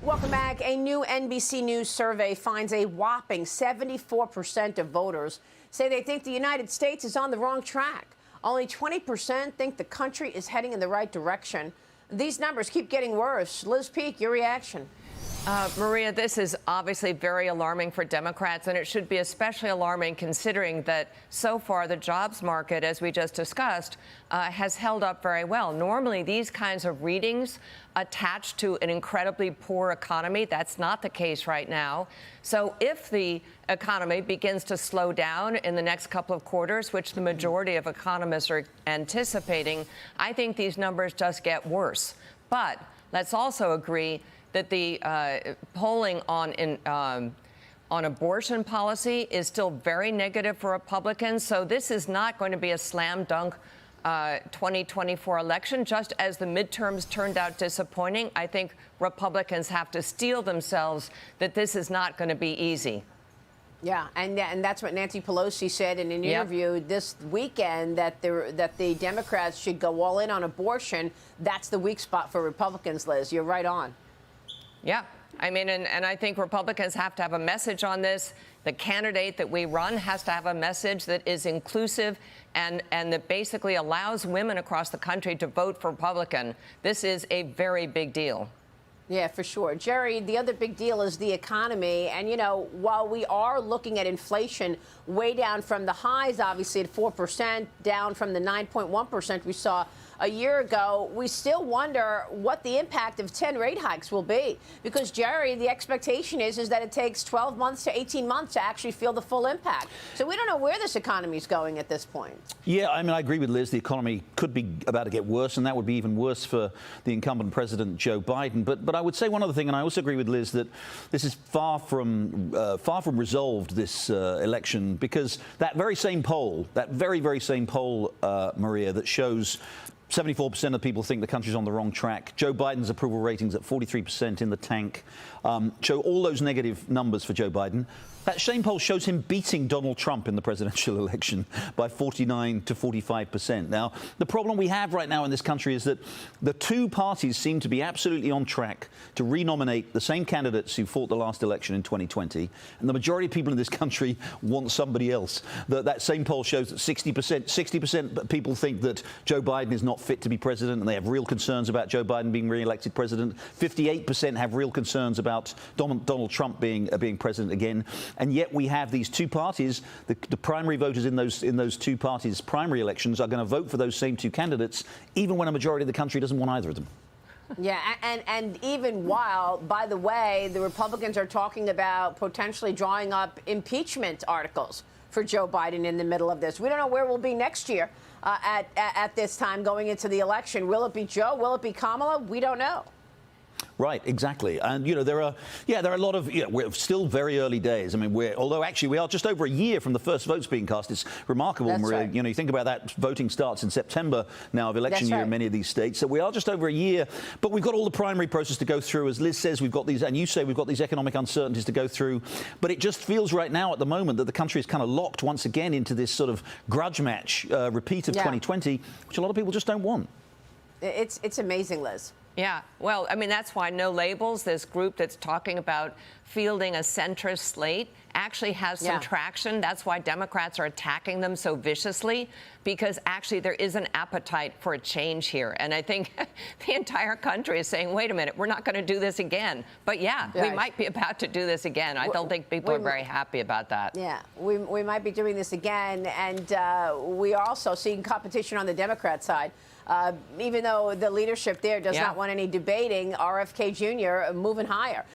Welcome back. A new NBC News survey finds a whopping 74% of voters say they think the United States is on the wrong track. Only 20% think the country is heading in the right direction. These numbers keep getting worse. Liz Peek, your reaction. Maria, this is obviously very alarming for Democrats, and it should be especially alarming considering that so far the jobs market, as we just discussed, has held up very well. Normally, these kinds of readings attach to an incredibly poor economy. That's not the case right now. So if the economy begins to slow down in the next couple of quarters, which the majority of economists are anticipating, I think these numbers just get worse. But let's also agree that the polling on abortion policy is still very negative for Republicans. So this is not going to be a slam dunk 2024 election. Just as the midterms turned out disappointing, I think Republicans have to steel themselves that this is not going to be easy. Yeah, and that's what Nancy Pelosi said in an interview this weekend, that the Democrats should go all in on abortion. That's the weak spot for Republicans, Liz. You're right on. Yeah, I mean, and I think Republicans have to have a message on this. The candidate that we run has to have a message that is inclusive and that basically allows women across the country to vote for Republican. This is a very big deal. Yeah, for sure. Jerry, the other big deal is the economy. And, you know, while we are looking at inflation way down from the highs, obviously at 4%, down from the 9.1% we saw a year ago, we still wonder what the impact of 10 rate hikes will be. Because, Jerry, the expectation is that it takes 12 months to 18 months to actually feel the full impact. So we don't know where this economy is going at this point. Yeah, I mean, I agree with Liz. The economy could be about to get worse, and that would be even worse for the incumbent president, Joe Biden. But I would say one other thing, and I also agree with Liz, that this is far from resolved, this election, because that very same poll, very same poll, Maria, that shows 74% of people think the country's on the wrong track. Joe Biden's approval ratings at 43% in the tank. Show all those negative numbers for Joe Biden. That same poll shows him beating Donald Trump in the presidential election by 49 to 45%. Now, the problem we have right now in this country is that the two parties seem to be absolutely on track to renominate the same candidates who fought the last election in 2020. And the majority of people in this country want somebody else. That same poll shows that 60% people think that Joe Biden is not fit to be president, and they have real concerns about Joe Biden being re-elected president. 58% have real concerns about Donald Trump being president again. And yet we have these two parties. The primary voters in those two parties' primary elections are going to vote for those same two candidates, even when a majority of the country doesn't want either of them. Yeah, and even while, by the way, the Republicans are talking about potentially drawing up impeachment articles for Joe Biden in the middle of this. We don't know where we'll be next year at this time going into the election. Will it be Joe? Will it be Kamala? We don't know. Right, exactly. And, you know, there are a lot of, we're still very early days. I mean, although actually we are just over a year from the first votes being cast. It's remarkable, That's Maria. right. You know, you think about that, voting starts in September now of election year in many of these states. So we are just over a year, but we've got all the primary process to go through. As Liz says, we've got these, and you say we've got these economic uncertainties to go through. But it just feels right now at the moment that the country is kind of locked once again into this sort of grudge match, repeat of 2020, which a lot of people just don't want. It's amazing, Liz. Yeah, well, I mean, that's why No Labels, this group that's talking about fielding a centrist slate, actually has some traction. That's why Democrats are attacking them so viciously, because actually there is an appetite for a change here. And I think the entire country is saying, wait a minute, we're not going to do this again. But yeah, we might be about to do this again. I don't think people are very happy about that. Yeah, we might be doing this again. And we are also seeing competition on the Democrat side. Even though the leadership there does not want any debating, RFK Jr. moving higher.